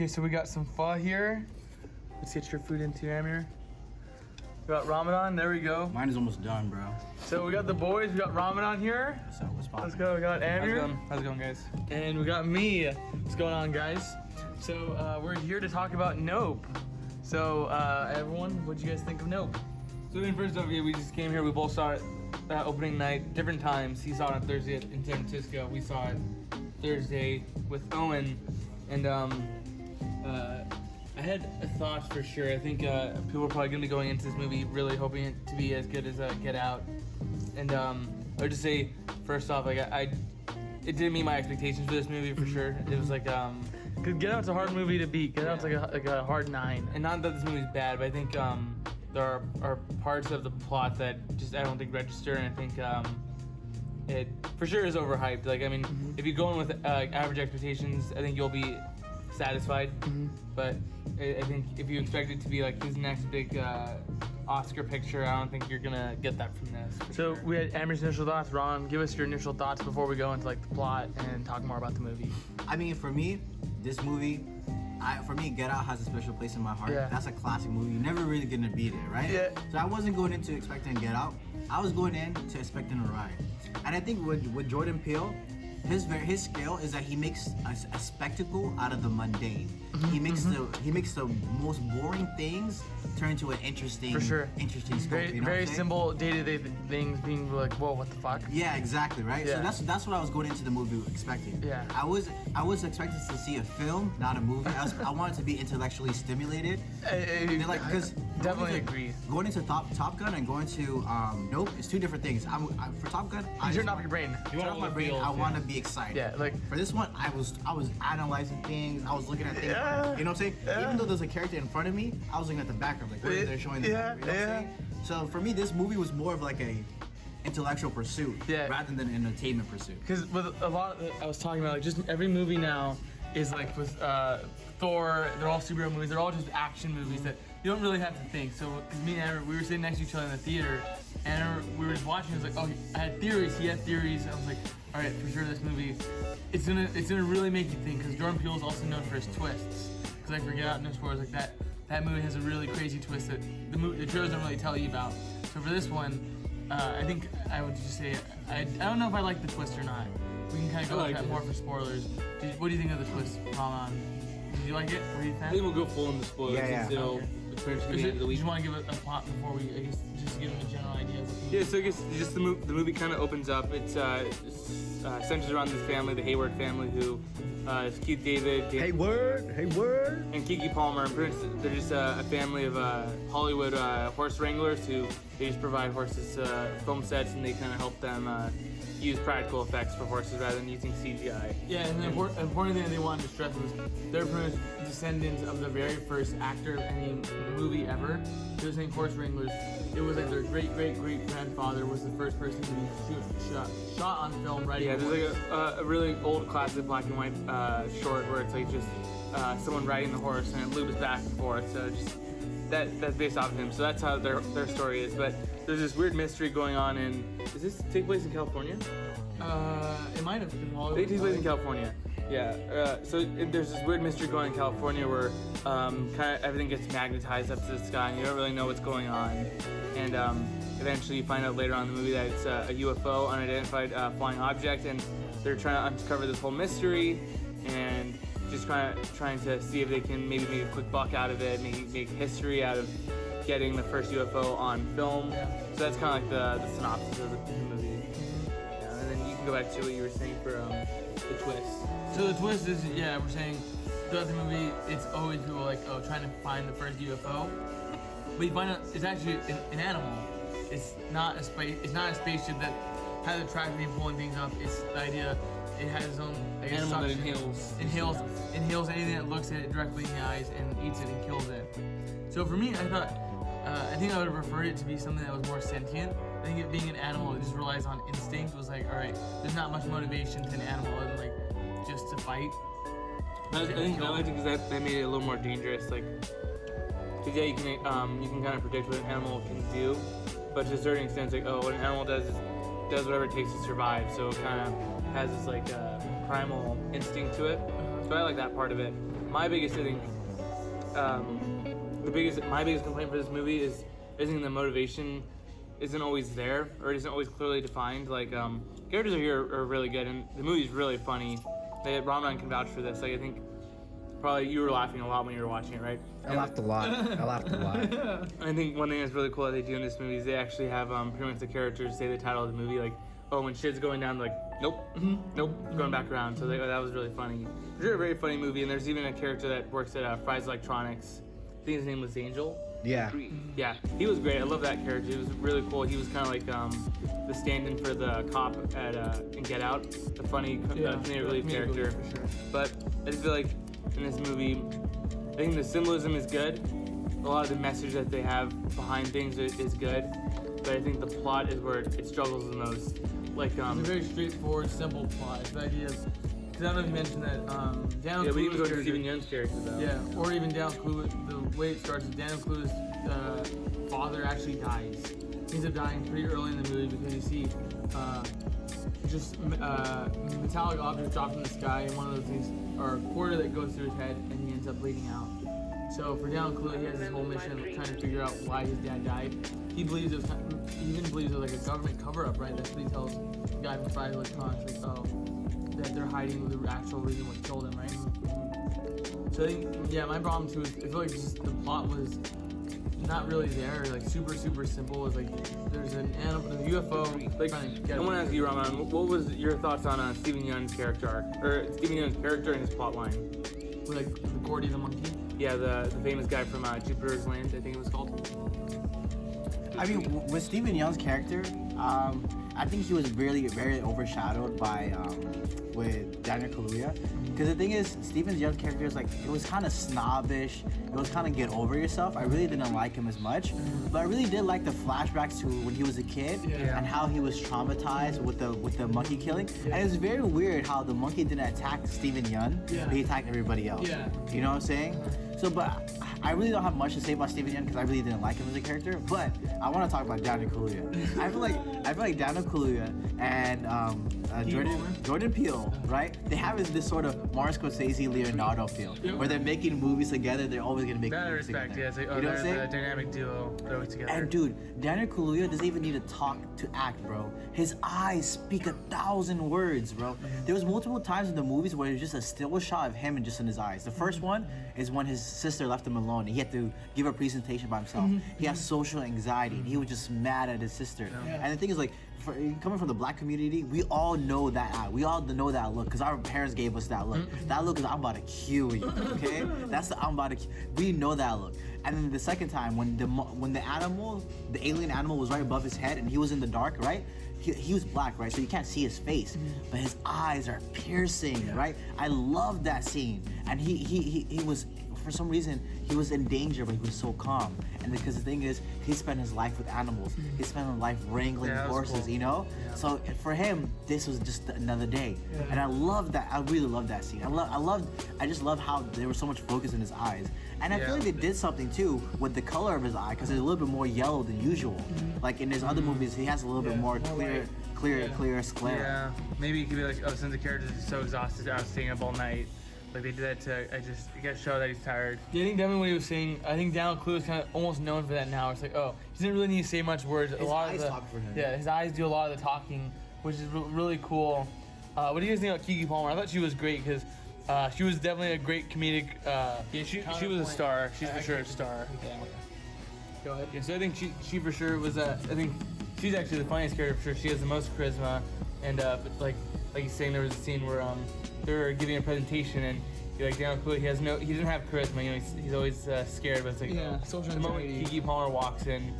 Okay, so we got some pho here. Let's get your food into Amir. We got Ramadan, there we go. Mine is almost done, bro. So we got the boys, we got Ramadan here. So what's poppin'? Let's go, we got Amir. How's it going, guys? And we got me. What's going on, guys? So we're here to talk about Nope. So everyone, what'd you guys think of Nope? So then first off, we just came here. We both saw it opening night, different times. He saw it on Thursday in San Francisco. We saw it Thursday with Owen. And I had thoughts for sure. I think people are probably going to be going into this movie really hoping it to be as good as Get Out. And I would just say, first off, like it didn't meet my expectations for this movie for sure. It was like, Cause Get Out's a hard movie to beat. Get Out's like a hard 9. and not that this movie's bad, but I think there are parts of the plot that just I don't think register, and I think it for sure is overhyped. Like, I mean, if you go in with average expectations, I think you'll be satisfied. But I think if you expect it to be like his next big Oscar picture, I don't think you're gonna get that from this. So we had Amir's initial thoughts. Ron, give us your initial thoughts before we go into like the plot and talk more about the movie. I mean, for me, this movie, Get Out has a special place in my heart. Yeah. That's a classic movie. You're never really gonna beat it, right? Yeah. So I wasn't going into expecting Get Out. I was going in to expecting a ride. And I think with Jordan Peele, his skill is that he makes a spectacle out of the mundane. He makes the most boring things turn into an interesting, For sure. interesting scope. Very, you know very what I'm saying? simple day-to-day things being like, whoa, what the fuck? Yeah, exactly, right? Yeah. So that's what I was going into the movie expecting. Yeah. I was expecting to see a film, not a movie. I wanted to be intellectually stimulated. Because Definitely agree. Going into Top Gun and going to Nope, it's two different things. For Top Gun, I Turn off your brain. turn off my brain. I want to be excited. Yeah, like For this one, I was analyzing things. I was looking at things. Yeah. You know what I'm saying? Yeah. Even though there's a character in front of me, I was looking at the background, like where they're showing the Yeah, you know what I'm saying? So for me, this movie was more of like a intellectual pursuit rather than an entertainment pursuit. because with a lot of I was talking about, like, just every movie now is like with Thor, they're all superhero movies. They're all just action movies that you don't really have to think. So, because me and Aaron, we were sitting next to each other in the theater, and we were just watching. It was like, oh, I had theories. He had theories. I was like, all right, for sure, this movie, it's gonna really make you think. Because Jordan Peele is also known for his twists. Because I forget out no spoilers, like that movie has a really crazy twist that the trailers don't really tell you about. So for this one, I think I would just say I don't know if I like the twist or not. We can kind of go into that more for spoilers. What do you think of the twist, Raman? Did you like it? Were you a fan? I think we'll go full into spoilers. Yeah. Since it'll pretty much be the end of the Do week. you want to give a plot before we, I guess, just give them a general idea of what the movie Yeah, so I guess just the movie kind of opens up. It's centers around this family, the Hayward family, who is Keith David, Hayward. and Kiki Palmer. And pretty much they're just a family of Hollywood horse wranglers who they just provide horses film sets, and they kind of help them use practical effects for horses rather than using CGI. Yeah, and the important thing that they wanted to stress was they're pretty much descendants of the very first actor of any movie ever. They were saying horse wranglers. It was like their great-great-great-grandfather was the first person to be shot on film riding Yeah, a there's horse. like a really old classic black and white short where it's like just someone riding the horse and it loops back and forth. So just that's based off of him. So that's how their story is. But there's this weird mystery going on in. Does this take place in California? It might have been Hollywood. It takes place in California. Yeah. So there's this weird mystery going on in California where kind of everything gets magnetized up to the sky and you don't really know what's going on. And eventually you find out later on in the movie that it's a UFO, unidentified flying object, and they're trying to uncover this whole mystery and just trying to see if they can maybe make a quick buck out of it, maybe make history out of getting the first UFO on film. So that's kind of like the synopsis of the movie. Yeah, and then you can go back to what you were saying for the twist. So the twist is, we're saying throughout the movie, it's always people like, trying to find the first UFO, but you find out it's actually an animal. It's not a spaceship that has a track beam pulling things up. It's the idea it has its own Animal that inhales anything that looks at it directly in the eyes and eats it and kills it. So for me, I thought, I think I would have preferred it to be something that was more sentient. I think it being an animal that just relies on instinct was like, all right, there's not much motivation to an animal other than like just to fight. I think I liked it because that made it a little more dangerous. Like, because you can kind of predict what an animal can do, but to a certain extent, it's like, what an animal does whatever it takes to survive. So it kind of has this like primal instinct to it. So I like that part of it. my biggest, I think, my biggest complaint for this movie is isn't the motivation isn't always there, or it isn't always clearly defined. Like characters here are really good, and the movie's really funny. Ramon can vouch for this. Like I think probably you were laughing a lot when you were watching it, right? I laughed a lot. I think one thing that's really cool that they do in this movie is they actually have pretty much the characters say the title of the movie, like, oh, when shit's going down, like, nope, nope, going back around. So that was really funny. It's a very funny movie, and there's even a character that works at Fry's Electronics. I think his name was Angel. Yeah. Yeah, he was great. I love that character. He was really cool. He was kind of like the stand-in for the cop in Get Out, the funny comedic relief character. For sure. But I just feel like in this movie, I think the symbolism is good. A lot of the message that they have behind things is good. But I think the plot is where it struggles the most. Like It's a very straightforward, simple plot. It's the idea of, because I don't know if you mentioned that Daniel we even go to character- Stephen Young's character though. Yeah, or even Daniel Kaluuya, the way it starts is Daniel Kaluuya's father actually dies. He ends up dying pretty early in the movie because you see just metallic objects drop from the sky, and one of those things, or a quarter that goes through his head, and he ends up bleeding out. So for Daniel Kaluuya, he has this whole mission of trying to figure out why his dad died. He believes he even believes it was like a government cover-up, right? That's what he tells the guy from Fry's Electronics, like, oh, that they're hiding the actual reason what killed him, right? So I think, yeah, my problem too is I feel like just the plot was not really there, like super simple. It was like there's an animal, the UFO, like trying to get. I want to ask you, Ramon, what was your thoughts on Stephen Young's character arc, or Stephen Young's character and his plot line? With like the Gordy the monkey. Yeah, the famous guy from Jupiter's Land, I think it was called. I mean, with Stephen Young's character, I think he was really very overshadowed by with Daniel Kaluuya. Because the thing is, Stephen Young's character is like, it was kind of snobbish. It was kind of get over yourself. I really didn't like him as much, but I really did like the flashbacks to when he was a kid and how he was traumatized with the monkey killing. And it was very weird how the monkey didn't attack Stephen Young, but he attacked everybody else. Yeah. You know what I'm saying? So, but I really don't have much to say about Stephen Young because I really didn't like him as a character. But I want to talk about Daniel Kaluuya. I feel like Daniel Kaluuya and Jordan Peele, right? They have this sort of Martin Scorsese, Leonardo feel, where they're making movies together. They're always gonna make That I movies respect, together. yeah. It's like, You know what I'm they're saying? the dynamic duo. They're always together. And dude, Daniel Kaluuya doesn't even need to talk to act, bro. His eyes speak 1,000 words, bro. There was multiple times in the movies where it was just a still shot of him and just in his eyes. The first one is when his sister left him alone and he had to give a presentation by himself. He has social anxiety and he was just mad at his sister. And the thing is, like, coming from the black community, we all know that eye. We all know that look because our parents gave us that look. That look is I'm about to kill you, okay? That's the I'm about to. We know that look. And then the second time when the animal, the alien animal was right above his head and he was in the dark, right? He was black, right? So you can't see his face, but his eyes are piercing, right? I love that scene. And he was, for some reason, he was in danger, but he was so calm. And because the thing is, he spent his life with animals. He spent his life wrangling horses, cool. you know? Yeah. So for him, this was just another day. And I love that. I really love that scene. I just love how there was so much focus in his eyes. And I feel like they did something too with the color of his eye, because it's a little bit more yellow than usual. Like in his other movies, he has a little bit more clear glare. Yeah, maybe it could be like, oh, since the character's so exhausted, I was staying up all night. Like they did that to, I guess, show that he's tired. Yeah, I think definitely what he was saying. I think Daniel Kaluuya is kind of almost known for that now. It's like, oh, he doesn't really need to say much words. His eyes talk for him. Yeah, his eyes do a lot of the talking, which is really cool. What do you guys think about Keke Palmer? I thought she was great because she was definitely a great comedic. Yeah, she was a star. She's for sure a star. Yeah. Go ahead. Yeah, so I think she for sure was. I think she's actually the funniest character for sure. She has the most charisma, and but like he's saying, there was a scene where they were giving a presentation and. Like Daniel Kaluuya, he doesn't have charisma. You know, he's always scared. But it's like social the moment anxiety. Keke Palmer walks in,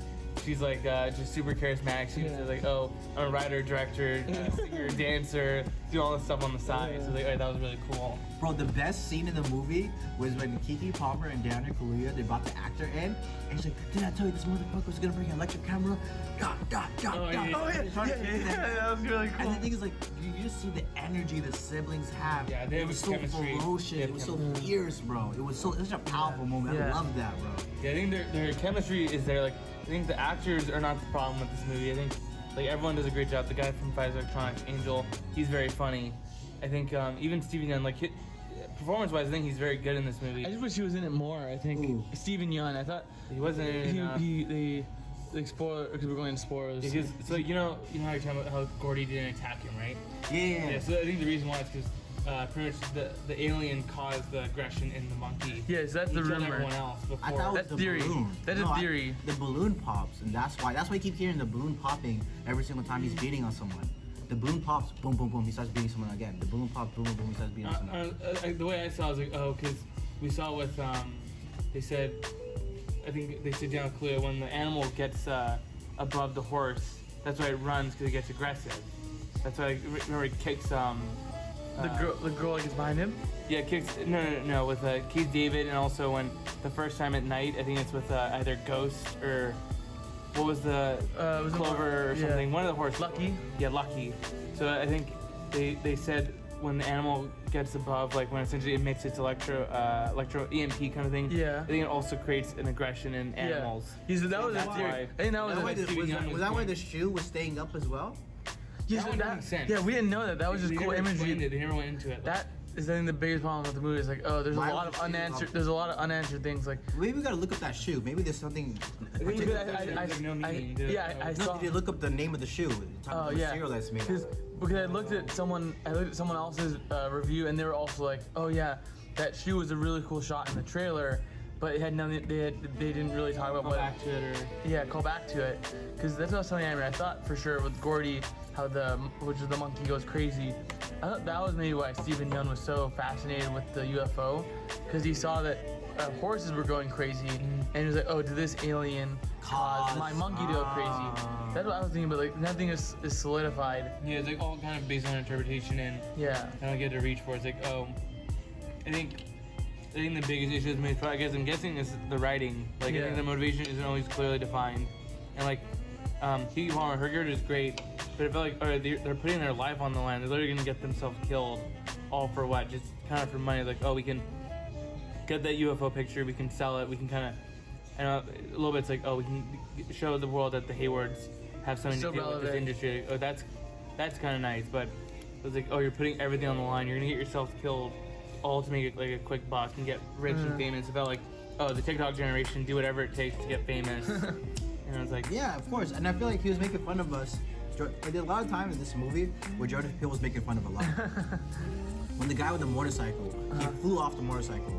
she's like just super charismatic. She's like, oh, I'm a writer, director, singer, dancer, do all this stuff on the side. So like, that was really cool. Bro, the best scene in the movie was when Keke Palmer and Daniel Kaluuya, they brought the actor in, and she's like, did I tell you this motherfucker was gonna bring an electric camera? That was really cool. And the thing is, like, you just see the energy the siblings have. Yeah, it was so chemistry. ferocious. It was so fierce, bro. It was such a powerful moment. I love that, bro. Yeah, I think their chemistry is there. Like, I think the actors are not the problem with this movie. I think like everyone does a great job. The guy from Fry's Electronics, Angel, he's very funny. I think even Stephen Young, like performance-wise, I think he's very good in this movie. I just wish he was in it more. I think Ooh. Steven Yeun. I thought He wasn't in it enough. they spoiler because we're going into spoilers. Because, so you know how you're talking about how Gordy didn't attack him, right? Yeah. So I think the reason why is because pretty much the alien caused the aggression in the monkey. Yes, that's He the killed rumor. everyone else before. I thought it was That's the theory. balloon. That is theory. The balloon pops, and that's why you keep hearing the balloon popping every single time he's beating on someone. The balloon pops, boom, boom, boom. He starts beating someone again. The balloon pops, boom, boom, boom. He starts beating someone. The way I saw it was like, oh, because we saw with they said, I think they said down clear when the animal gets above the horse, that's why it runs because it gets aggressive. That's why remember it kicks The girl like is behind him. Yeah, kicks no with Keith David, and also when the first time at night, I think it's with either Ghost or what was the Was it Clover or yeah. something. One of the horses. Lucky. Yeah, Lucky. So I think they said when the animal gets above, like when essentially it makes its electro EMP kind of thing. Yeah. I think it also creates an aggression in animals. Yeah. That was That's his theory. why- I think that was Was a that Steven Yeun was that why point. the shoe was staying up as well? Yeah, That so one doesn't make sense. Yeah, we didn't know that. That was just They cool never explained imagery. it. They never went into it. That is, I think, the biggest problem with the movie is like, oh, there's Why a lot would of you unanswered. love- There's a lot of unanswered things. Like, Maybe we gotta look up that shoe. Maybe there's something. I think particular- there's no meaning to it. yeah, I No, saw. did you look up the name of the shoe? Oh The yeah. material that's made. Because I looked at someone else's review, and they were also like, oh yeah, that shoe was a really cool shot in the trailer, but it had nothing. They didn't really talk about Go what. back to it or. Yeah, call back to it, because that's what I was telling Amber. I thought for sure with Gordy, how which is the monkey goes crazy. I thought that was maybe why Steven Yeun was so fascinated with the UFO, because he saw that horses were going crazy, and he was like, oh, did this alien cause my monkey to go crazy? That's what I was thinking, but like nothing is solidified. Yeah, it's like all kind of based on interpretation, and Yeah. I don't get to reach for it. It's like, oh, I think the biggest issue is maybe, I guess I'm guessing is the writing. Like I Yeah. think the motivation isn't always clearly defined, and like Kiki Palmer, her character is great, but I feel like they're putting their life on the line. They're literally gonna get themselves killed, all for what? Just kind of for money. Like, oh, we can get that UFO picture, we can sell it, we can kind of, and a little bit it's like, oh, we can show the world that the Haywards have something So to do with this relevant. industry. Oh, that's kind of nice, but it's like, oh, you're putting everything on the line. You're gonna get yourself killed, all to make it like a quick buck and get rich and famous. It felt like, oh, the TikTok generation do whatever it takes to get famous. And I was like, Yeah, of course. And I feel like he was making fun of us. There's a lot of times in this movie where Jordan Peele was making fun of a lot. When the guy with the motorcycle, he flew off the motorcycle,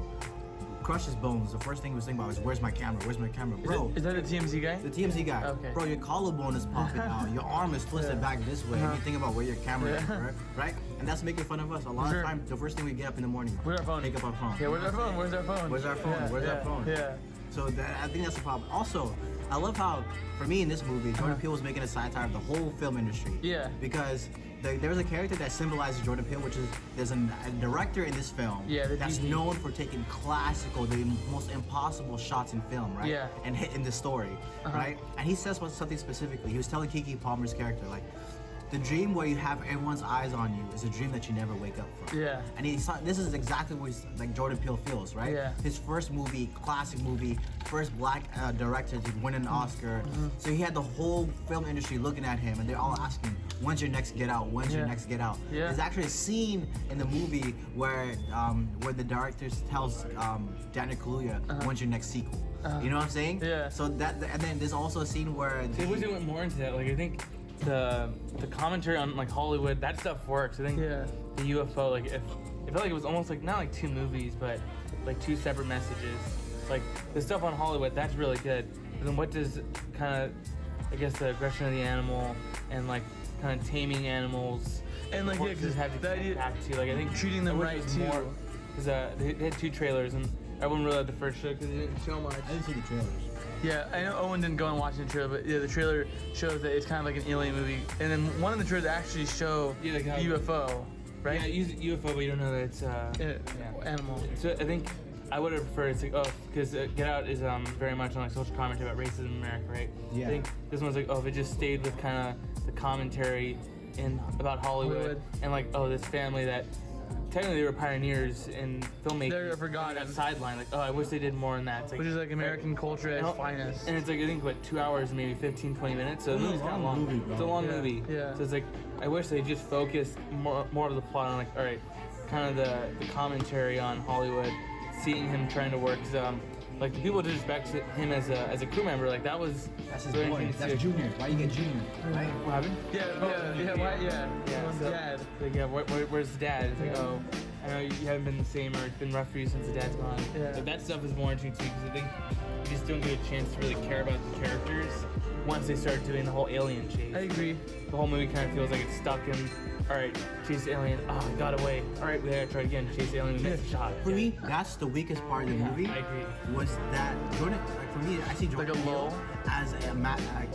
crushed his bones. The first thing he was thinking about was, "Where's my camera? Where's my camera, bro?" Is that the TMZ guy? The TMZ guy. Okay. Bro, your collarbone is popping out. Your arm is twisted back this way. And you think about where your camera is, Yeah. right? And that's making fun of us. A lot Sure. of times, the first thing we get up in the morning, Where's our phone? pick up our phone. Yeah, where's our phone? Where's our phone? Where's our phone? Yeah, Where's yeah, our phone? Yeah. So I think that's the problem. Also, I love how, for me in this movie, Jordan Peele was making a satire of the whole film industry. Yeah. Because there's a character that symbolizes Jordan Peele, which is there's a director in this film Yeah, the that's DP. known for taking classical, the most impossible shots in film, right? Yeah. And hitting the story, right? And he says something specifically. He was telling Kiki Palmer's character, like, the dream where you have everyone's eyes on you is a dream that you never wake up from. Yeah. And this is exactly what like Jordan Peele feels, right? Yeah. His first movie, classic movie, first black director to win an Oscar. So he had the whole film industry looking at him, and they're all asking, "When's your next Get Out? When's your Yeah. next Get Out?" Yeah. There's actually a scene in the movie where the director tells Daniel Kaluuya, "When's your next sequel?" You know what I'm saying? Yeah. So and then there's also a scene where I wish they went more into that. Like I think the commentary on like Hollywood, that stuff works. I think Yeah. the UFO, like if I felt like it was almost like not like two movies, but like two separate messages. Like the stuff on Hollywood, that's really good. But then what does kind of, I guess, the aggression of the animal and like kind of taming animals And like, yeah, horses 'cause have to that get idea- back to. Like I think Treating them I wish right, it was too. more, because they had two trailers and everyone really liked the first show because it didn't show much. I didn't see the trailers. Yeah, I know Owen didn't go and watch the trailer, but yeah, the trailer shows that it's kind of like an alien movie. And then one of the trailers actually show Yeah, like how- UFO, right? Yeah, use UFO, but you don't know that it's Animal. So I think I would have preferred it's like, oh, because Get Out is very much on like social commentary about racism in America, right? Yeah. I think this one's like, oh, if it just stayed with kind of the commentary about Hollywood and like, oh, this family that technically they were pioneers in filmmaking. They're forgotten. That sideline, like, oh, I wish they did more in that. It's like, Which is like American culture at its finest. and it's like, I think, what, 2 hours, maybe 15, 20 minutes? So the movie's kind of long. movie, bro. It's a long Yeah, movie. yeah. So it's like, I wish they just focused more of the plot on like, all right, kind of the commentary on Hollywood, seeing him trying to work. 'Cause, like the people disrespect him as a crew member. Like that was That's his really boy. interesting to That's see. Junior. Why you get Junior? Right? What happened? Where's So, dad? Like, where's the dad? It's like, oh, I know you haven't been the same, or it's been rough for you since the dad's gone. Yeah. But that stuff is more interesting too, because I think you just don't get a chance to really care about the characters once they start doing the whole alien chase. I agree. The whole movie kind of feels like it's stuck in. All right, chase the alien. Oh, he got away. All right, we gotta try again. Chase the alien. We missed a shot. For me, that's the weakest part of the movie. I agree. Was that Jordan? Like for me, I see Jordan Like a Peele lull? as a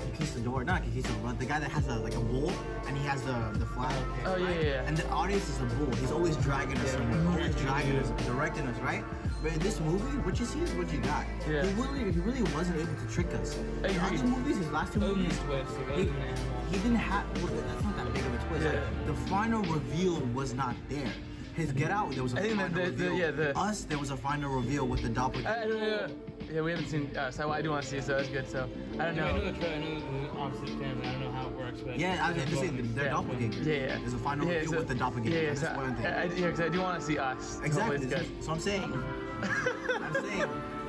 conquistador, not a conquistador, but the guy that has like a bull and he has the flag. Oh, yeah, right? yeah, yeah. And the audience is the bull. He's always dragging us somewhere, always dragging us, directing us, right? But in this movie, what you see is what you got. Yeah. He really wasn't able to trick us. I In agree. other movies, his last two Other than movies, the twist, like, other he, than the animal. he didn't have. Well, that's not that big of a twist. Yeah. The final reveal was not there. His Get Out, there was a I think final that the- reveal. yeah, the- Us, there was a final reveal with the doppelganger. Yeah, we haven't seen. So I do want to see it, so that's good. So I don't I know know. the trailer. I know the opposite family. I don't know how it works, but Yeah, I was just saying, they're Yeah. doppelgangers. Yeah. There's a final Yeah, reveal so- with the doppelganger. Yeah, That's so, one thing. yeah, because I do want to see us. Exactly. Hopefully it's good. So I'm saying,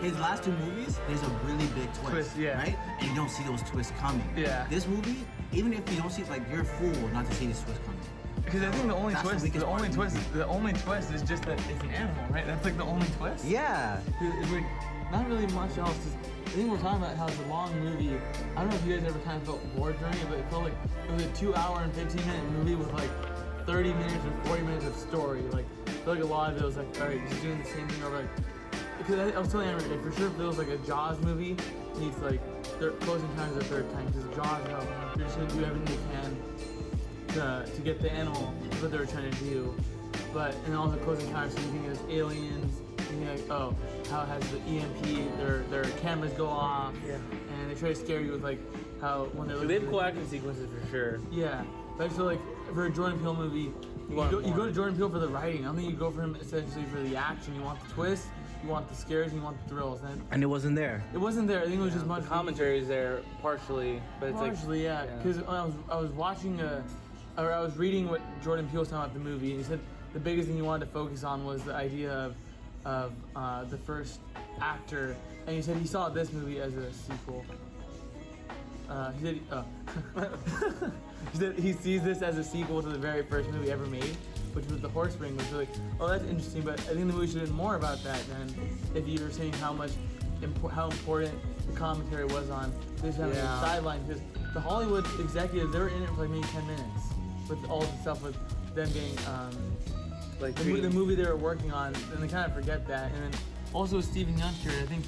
his last two movies, there's a really big twist, Twist, yeah. right? And you don't see those twists coming. Yeah. This movie, even if you don't see, like, you're a fool not to see this twist coming. Because I think the only That's the twist, weakest part of the movie. the only twist is just that it's an animal, right? That's like the only twist. Yeah. It's like not really much else. Just, I think we're talking about how it's a long movie. I don't know if you guys ever kind of felt bored during it, but it felt like it was a 2 hour and 15-minute movie with like 30 minutes or 40 minutes of story. Like I feel like a lot of it was like, all right, just doing the same thing over. Like, because I was telling Amber, it for sure feels like a Jaws movie needs like closing times the third time. Because Jaws, you know, you're just gonna do everything you can to get the animal, that's what they were trying to do. But and also closing times, so you think there's aliens, and you're like, oh, how has the EMP, their cameras go off, and they try to scare you with like how when they're they have cool action sequences for sure. Yeah, but I feel like for a Jordan Peele movie, you go to Jordan Peele for the writing. I don't think you go for him essentially for the action. You want the twist, you want the scares, and you want the thrills. And it wasn't there. it wasn't there. I think it was just much Commentary is there partially, but it's partially, like yeah. Because I was watching or I was reading what Jordan Peele was talking about the movie, and he said the biggest thing he wanted to focus on was the idea of the first actor, and he said he saw this movie as a sequel. He said, he said he sees this as a sequel to the very first movie ever made, which was The Horse Ring, which was like, oh, that's interesting, but I think the movie should have been more about that than if you were saying how important the commentary was on this having a sideline, because the Hollywood executives, they were in it for like maybe 10 minutes with all the stuff with them getting like the movie they were working on, and they kind of forget that. And then also with Steven Youngster, I think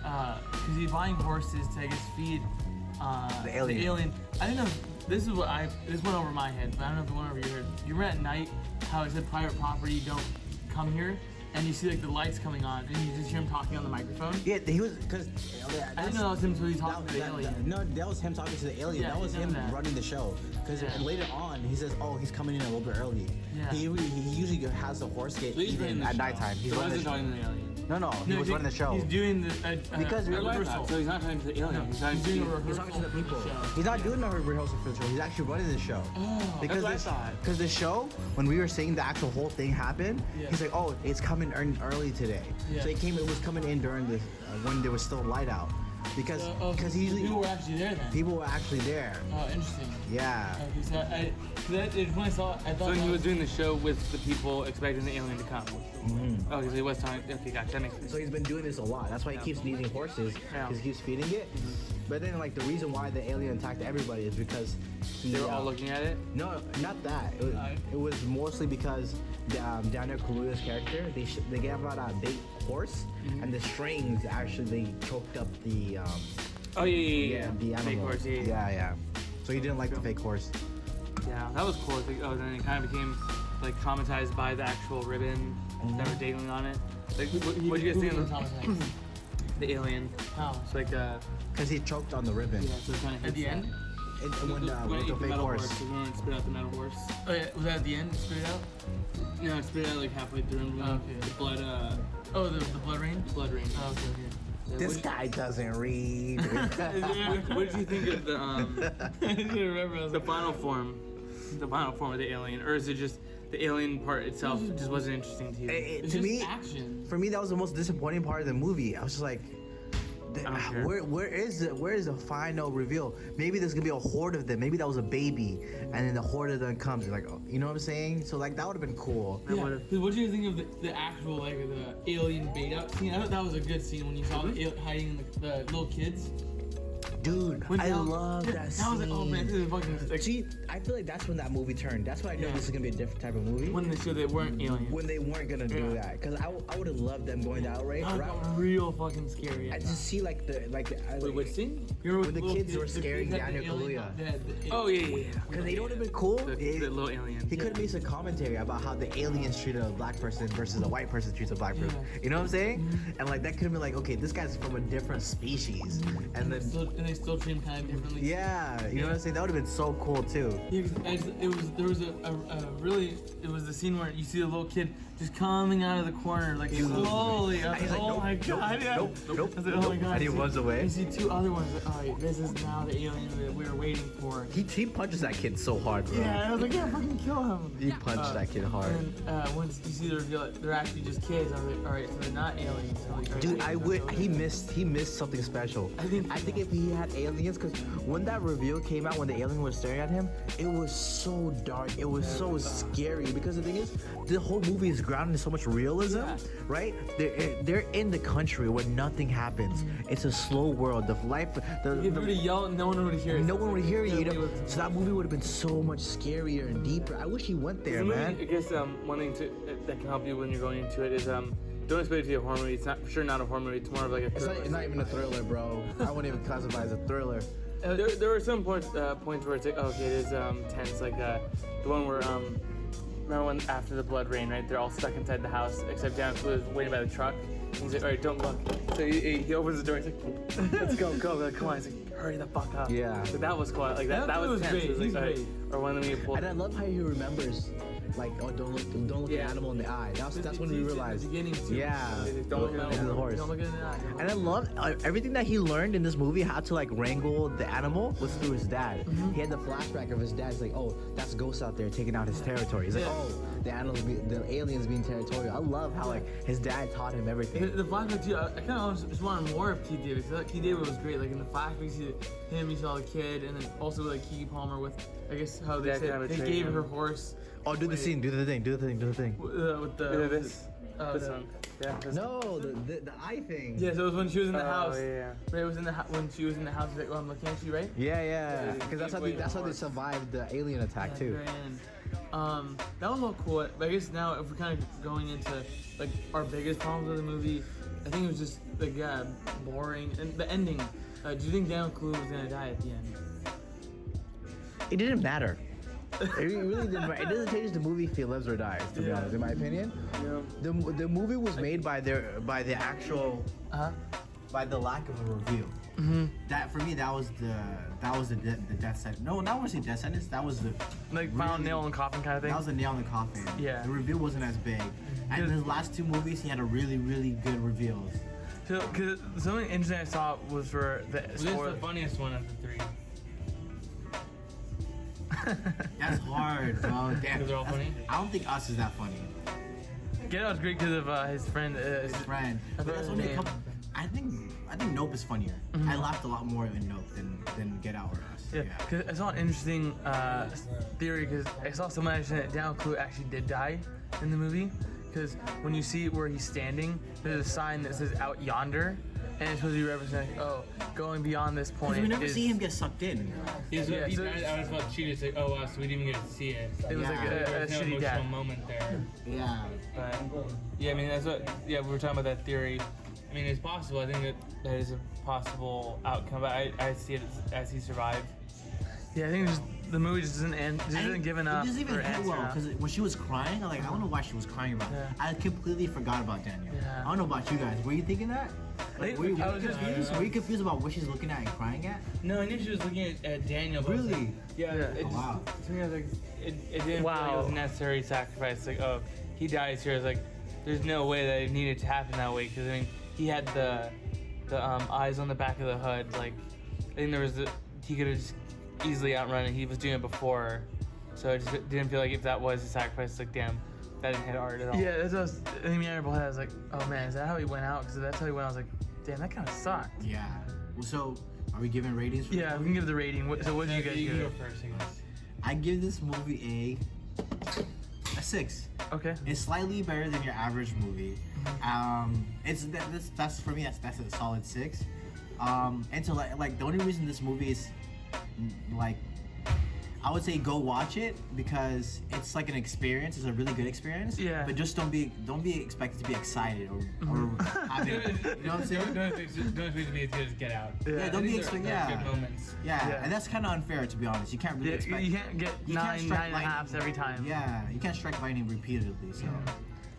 because he's buying horses to, I guess, feed The alien. I don't know. This went over my head, but I don't know if it went over your head. You remember at night how it said private property, don't come here, and you see like the lights coming on, and you just hear him talking on the microphone. Yeah, he was because I didn't know that was him really talking to the alien. No, that was him talking to the alien. Yeah, that was I know him that. running the show. Because Yeah. later on, he says, "Oh, he's coming in a little bit early." Yeah. He usually has the horse get He's running eaten the at show. nighttime. He's So running wasn't the talking to the alien. No, he was running the show. He's doing the Because we're like rehearsal. So he's not talking to the alien. He's talking doing a to rehearsal. He's talking to the people. for the show. He's not doing no rehearsal for the show. He's actually running the show. Oh, Because what I thought. Because the show, when we were saying the actual whole thing happened, Yeah. he's like, "Oh, it's coming early today." Yeah. So it was coming in during the when there was still light out, because he usually people were actually there then. people were actually there. Oh, interesting. Yeah. Okay, so when I saw it, I thought So that he was doing the show with the people expecting the alien to come. Mm-hmm. Oh, because he was talking. Okay, gotcha. That makes sense. So he's been doing this a lot. That's why he keeps needing horses. Yeah. He keeps feeding it. But then, like, the reason why the alien attacked everybody is because They were all looking at it. No, not that. It was mostly because Daniel Kaluuya's character, they gave out a big horse, and the strings actually choked up the Oh yeah. the animal. Fake horse. Yeah. So he didn't like the fake horse. Yeah, that was cool. It's like, oh, then he kind of became like traumatized by the actual ribbon that were dangling on it. Like, what do you guys think of the alien? How? It's like Because he choked on the ribbon. yeah, so it kind of At the end? When when it with ate the the fake metal horse. horse. When it spit out the metal horse. Oh yeah, was that at the end? It spit it out? No, it spit out like halfway through. And Okay. The blood. Oh, the blood rain? Blood rain. Oh, okay, okay. Yeah, This what- guy doesn't read. What did you think of the I didn't remember. I was the like, final form? The final form of the alien, or is it just the alien part itself just wasn't interesting to you. It's To just me, action. for me, that was the most disappointing part of the movie. I was just like, Okay. where is the final reveal? Maybe there's gonna be a horde of them. Maybe that was a baby, and then the horde of them comes. Like, oh, you know what I'm saying? So like that would have been cool. Yeah. What do you think of the actual like the alien bait out scene? I thought that was a good scene when you saw the hiding in the little kids. Dude, When I that- love yeah, that That scene. was like, oh man, this is fucking like, See, I feel like that's when that movie turned. That's when I knew Yeah. this is gonna be a different type of movie. When they showed they weren't aliens. When they weren't gonna do Yeah. that, because I would have loved them going that way. that got real fucking scary. I just see like the Wait, which scene? You remember when the little kids were the scaring kids had the Daniel alien- Kaluuya. the- Oh yeah. Because they don't even cool. The little alien. He could have made some commentary about how the aliens treated a black person versus a white person treats a black person. Yeah. You know what I'm saying? And like that could have been like, okay, this guy's from a different species, and then And they still treat him kind of differently. yeah, you know what I'm saying? That would have been so cool too. Yeah, 'cause there was a really it was the scene where you see the little kid just coming out of the corner like slowly. I was He's like, like, oh nope, my nope, god, yeah. nope, nope, I was like, oh my nope. god. And he runs away. You see two other ones. Like, oh, this is now the alien that we were waiting for. He punches that kid so hard, bro. Yeah, I was like, yeah, fucking kill him. He punched that kid hard. And once you see the reveal, they're actually just kids. I was like, all right, so they're not aliens. So like, all right, Dude, I I would. He missed something special. I think if he had aliens, because when that reveal came out, when the alien was staring at him, it was so dark. It was so scary. Because the thing is, the whole movie is grounded in so much realism, Yeah. right? They're in the country where nothing happens. It's a slow world. The life. If you were to yell, no one would hear it. No one would hear you. Yeah, So that movie would have been so much scarier and deeper. I wish he went there, The movie, man. I guess one thing that can help you when you're going into it is don't expect it to be a horror movie. It's not for sure not a horror movie. It's more of like a thriller. It's not even a thriller, bro. I wouldn't even classify it as a thriller. There were some points where it's like, oh, okay, it is tense. Like the one where remember when after the blood rain, right? They're all stuck inside the house except Daniel Kaluuya is waiting by the truck. He's like, all right, don't look. So he opens the door. He's like, let's go. We're like, come on. He's like, hurry the fuck up. Yeah. So that was cool. Like that That was was tense. great. It was like, He's all right. great. Or when we pulled. And I love how he remembers, like, oh, don't look Yeah. an animal in the eye. That's when we realized. At the beginning too. Yeah. Don't look at Into the horse. Don't look at it in the eye. And I love everything that he learned in this movie, how to like wrangle the animal, was through his dad. He had the flashback of his dad. He's like, oh, that's Ghost out there taking out his territory. He's like, Yeah. oh, the aliens being territorial. I love how like his dad taught him everything. The flashback too, I kind of just wanted more of Keith David. Because Keith David was great. Like in the flashback, you see him, you saw the kid, and then also like Keke Palmer with, I guess how they Yeah, said kind of they betrayed gave him. her horse. Oh, do the scene, do the thing. With the This the- one. Yeah. This No, the eye thing. Yeah, so it was when she was in the house. Oh, yeah. Right, it was in the when she was in the house. Like, oh, McKenzie, right? Yeah. Yeah, Because that's how wait, they horse. survived the alien attack At the too. very end. That was all cool. But I guess now if we're kind of going into like our biggest problems with the movie, I think it was just like boring and the ending. Do you think Daniel Kaluuya was gonna die at the end? It didn't matter. It really didn't matter. It doesn't change the movie if he lives or dies, to be Yeah. honest, in my opinion. Yeah. The movie was made by the actual by the lack of a review. That for me, that was the death sentence. No, not want to say death sentence. That was the Like final really- nail in the coffin kind of thing. That was the nail in the coffin. Yeah. The reveal wasn't as big. And in his last two movies, he had a really good reveals. So, cause something interesting I saw was for the This is the funniest one of the three. That's hard, bro. Damn. Because they're all funny? I don't think Us is that funny. Get Out's great because of his friend. His friend. But that's only a couple. I think Nope is funnier. I laughed a lot more in Nope than Get Out or Us. Yeah, because I saw an interesting theory because I saw someone actually that Daniel Kaluuya actually did die in the movie because when you see where he's standing, there's a sign that says "Out Yonder," and it's supposed to be representing, oh, going beyond this point. Because we never is- see him get sucked in. He's, Yeah, he so- died out of about cheated. It's like, oh wow, so we didn't even get to see it. It was Yeah. like a There was no shitty emotional death. moment there. Yeah. But yeah, I mean that's what. Yeah, we were talking about that theory. I mean, it's possible. I think that is a possible outcome. But I see it as he survived. Yeah, I think just, the movie just doesn't end. Just doesn't give enough. It doesn't even for hit answer well enough. because when she was crying, I'm like, I don't know why she was crying about. Yeah. I completely forgot about Daniel. Yeah. I don't know about you guys. Were you thinking that? Like, were you I was just- confused? Were you confused about what she's looking at and crying at? No, I knew she was looking at Daniel. But I was Really? like- yeah. Yeah. It Oh, just, wow. To me, I was like, it didn't feel like it was Wow. a necessary sacrifice. Like, oh, he dies here. It's like, there's no way that it needed to happen that way. Because I mean, he had the eyes on the back of the hood. Like, I think he could have just easily outrun it. He was doing it before. So I just didn't feel like if that was a sacrifice, like damn, that didn't hit art at all. Yeah, that's what I think me and Both had. I was like, oh man, is that how he went out? Because that's how he went. I was like, damn, that kind of sucked. Yeah. Well, so are we giving ratings? For Yeah, we can give the rating. So what do you guys You give can go it? first, I guess. I give this movie a 6. Okay. It's slightly better than your average movie. That's for me. That's a solid 6. And so like the only reason this movie is like, I would say go watch it because it's like an experience. It's a really good experience. Yeah. But just don't be expected to be excited or having, you know what I'm saying? Don't expect me to just get out. Yeah, don't be expecting. Yeah. Good moments. Yeah. Yeah. And that's kind of unfair, to be honest. You can't really Yeah, expect. you can't get you can't nine strike and a lightning. halves every time. Yeah, you can't strike lightning repeatedly. So.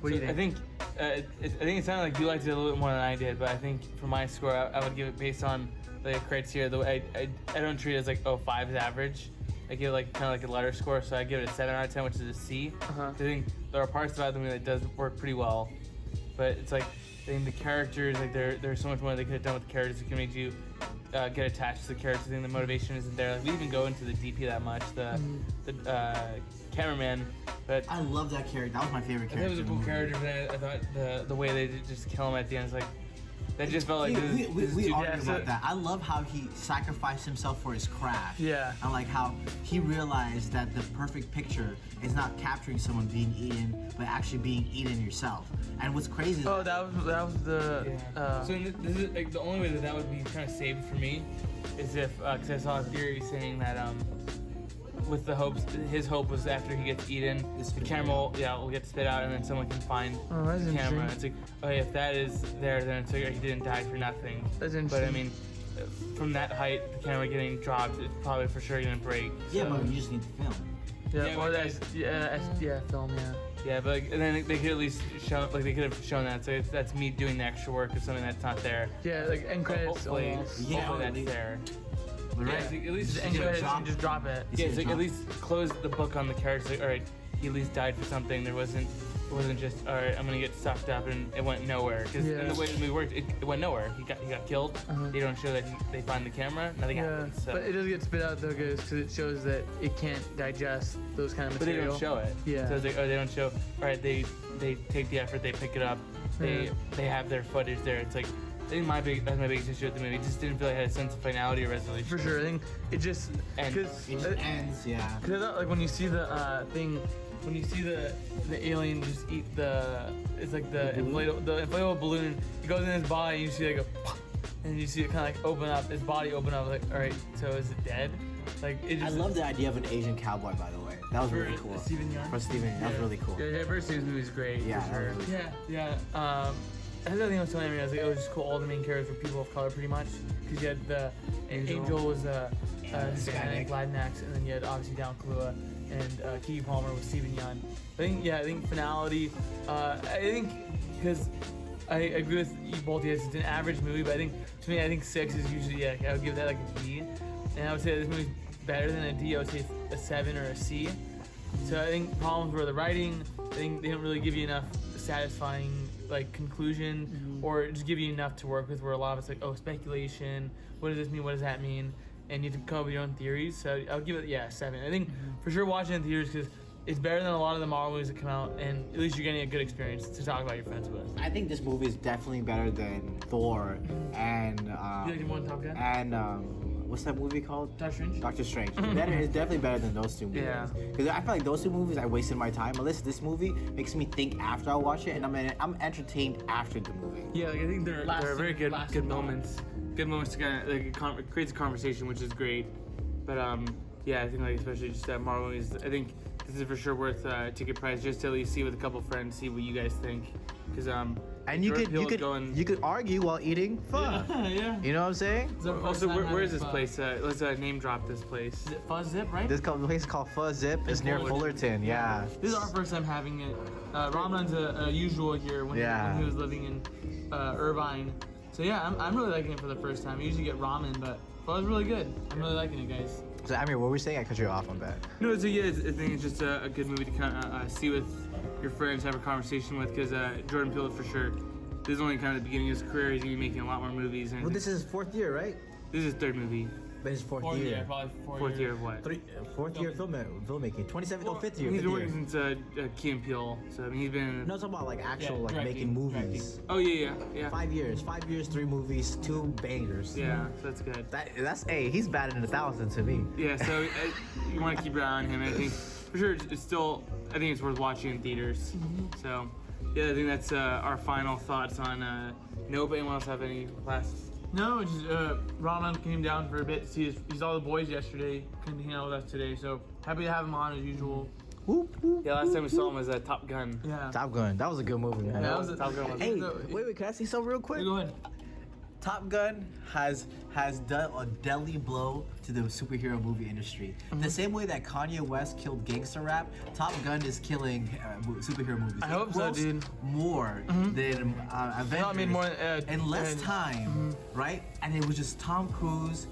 What do you think? I think it sounded like you liked it a little bit more than I did, but I think for my score, I would give it based on the criteria. The way I don't treat it as like 5 is average. I give it like kind of like a letter score, so I give it a 7 out of 10, which is a C. I think there are parts about the movie that does work pretty well, but it's like I think the characters, like there's so much more they could have done with the characters. It can make you get attached to the characters. I think the motivation isn't there. Like, we even go into the DP that much. The cameraman, but I love that character. That was my favorite I thought character. it was a cool character, but I thought the way they did just kill him at the end is like that just felt like we argued yeah, about that. I love how he sacrificed himself for his craft. Yeah. And like how he realized that the perfect picture is not capturing someone being eaten, but actually being eaten yourself. And what's crazy is Oh, that was the. So this is like the only way that would be kind of saved for me is if because I saw a theory saying that with the hopes, his hope was after he gets eaten, the camera will get spit out and then someone can find that's the camera. interesting. It's like, okay, if that is there, then it's like he didn't die for nothing. That's But I interesting. mean, from that height, the camera getting dropped, it's probably for sure gonna break. yeah, so- but you just need to film. Yeah, Yeah, or but that's film. Yeah. Yeah, but like, and then they could at least show, like they could have shown that. So if that's me doing the extra work of something that's not there. Yeah, like end credits. Hopefully, almost. Yeah, hopefully at that's least- there. But Yeah, right. it's like, at least Just end Yeah, credits drop- and just drop it. Yeah, it's like at Drop. least close the book on the character. Like, all right, he at least died for something. It wasn't just all right. I'm gonna get sucked up and it went nowhere. Because in Yeah. the way the movie worked, it went nowhere. He got killed. They don't show that they find the camera. Nothing Yeah, happens. So. but it does get spit out though, because it shows that it can't digest those kind of But they material. don't show it. Yeah. So it's like, oh, they don't show. All right, they take the effort. They pick it up. They have their footage there. It's like. I think that's my biggest issue with the movie. It just didn't feel like it had a sense of finality or resolution. For sure, I think it just And because It just ends, yeah. like when you see the thing, when you see the alien just eat it's like the inflatable balloon. It goes in his body. And you see like and you see it kind of like open up, his body open up. Like, all right, so is it dead? Like it I just. love the idea of an Asian cowboy, by the way. That was For really cool. Steven Yeun? For Steven, that was really cool. Yeah, first series movie is great. Yeah, for that sure. was really Yeah. That's the other thing I was telling you. I was like, it was just cool. All the main characters were people of color, pretty much. Because you had the Angel was Hispanic, Latinx, and then you had obviously Down Kaluuya, and Keke Palmer was Steven Yeun. I think finality. I think because I agree with you both. Yes, it's an average movie, but I think 6 is usually I would give that like a D, and I would say this movie's better than a D. I would say a 7 or a C. So I think problems were the writing. I think they didn't really give you enough satisfying like conclusion, or just give you enough to work with. Where a lot of it's like, speculation. What does this mean? What does that mean? And you have to come up with your own theories. So I'll give it a 7. I think for sure watching it in theaters because it's better than a lot of the Marvel movies that come out, and at least you're getting a good experience to talk about your friends with. I think this movie is definitely better than Thor and You like it more than Top Gun? and what's that movie called? Doctor Strange? Doctor Strange. It's definitely better than those two movies. Yeah. Because I feel like those two movies, I wasted my time. Unless this movie makes me think after I watch it, and I'm entertained after the movie. Yeah, like I think they're very good lasting moments. Good moments to kind of like it creates a conversation, which is great. But yeah, I think like especially just Marvel movies. I think this is for sure worth ticket price just to at least see with a couple friends, see what you guys think. Because And you could argue while eating pho. yeah. You know what I'm saying? Also, where is this place? Let's name drop this place. Is it Fuzz Zip, right? This place is called Pho Zip. It's near Fullerton. Yeah. This is our first time having it. Ramadan's a usual here when he was living in Irvine. So yeah, I'm really liking it for the first time. I usually get ramen, but Pho is really good. I'm really liking it, guys. So Amir, what were we saying? I cut you off on that. No, I think it's just a good movie to kind of see with your friends, have a conversation with, because Jordan Peele for sure. This is only kind of the beginning of his career. He's gonna be making a lot more movies. And Well, this is his 4th year, right? this is his 3rd movie. But his fourth Fourth year. year, probably Fourth year of what? Fourth year filmmaking. 27. Oh, fifth year. He's fifth been year. working since Key and Peele, so I mean he's been. No, I'm talking about like actual like directing, making movies. Oh yeah. 5 years. 5 years, 3 movies, 2 bangers. Yeah, so that's good. That's hey, he's batting 1,000 to me. Yeah, so you want to keep your eye on him. I think for sure it's still. I think it's worth watching in theaters. So yeah, I think that's our final thoughts on. Nope. Anyone else have any last? No, just Ron came down for a bit to see he saw the boys yesterday. Couldn't hang out with us today, so happy to have him on as usual. Whoop, whoop, Yeah, last time we whoop, saw him was Top Gun. Yeah. Top Gun. That was a good movie, man. Yeah, that was Top Gun was Hey, No, wait, can I say something real quick? Go ahead. Top Gun has done a deadly blow to the superhero movie industry. The same way that Kanye West killed gangster rap, Top Gun is killing superhero movies. I hope so, grossed dude. More than Avengers I mean, more in less time, right? And it was just Tom Cruise.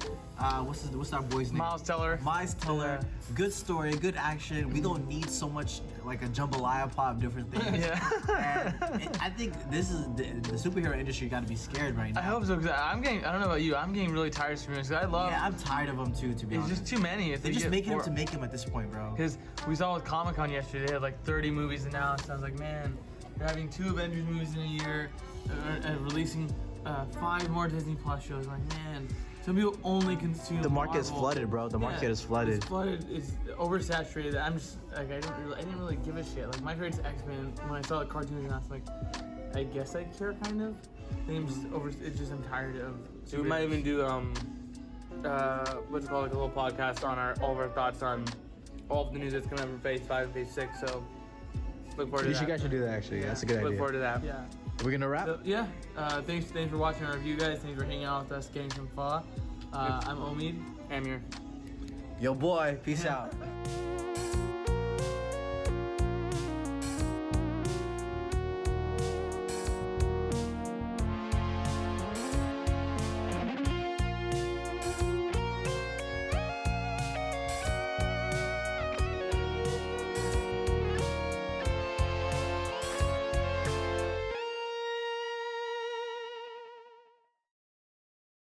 What's our boy's name? Miles Teller. Miles Teller. Yeah. Good story, good action. We don't need so much like a jambalaya pop of different things. Yeah. And I think this is the superhero industry got to be scared right now. I hope so, because I don't know about you, I'm getting really tired of superheroes. I love. Yeah, I'm tired of them too, to be It's honest. just too many. If They're just making them to make them at this point, bro. Because we saw with Comic Con yesterday, they had like 30 movies announced. I was like, man, they're having 2 Avengers movies in a year, and releasing 5 more Disney Plus shows. I'm like, man, some people only consume. The market is Marvel. flooded, bro. The market is flooded. It's flooded. It's oversaturated. I'm just like, I didn't really give a shit. Like my favorite's X-Men. When I saw the cartoons, and I was like, I guess I care kind of. I think I'm just It's just I'm tired of. So we might even do what's it called, like a little podcast on all of our thoughts on all of the news that's coming up from Phase 5 and Phase 6. So look forward to that. You guys should do that, actually. That's a good Look idea. forward to that. Yeah. We're gonna wrap. So, yeah. Thanks for watching our review, guys. Thanks for hanging out with us, getting some pho. I'm Omid. Amir. Yo, boy. Peace out.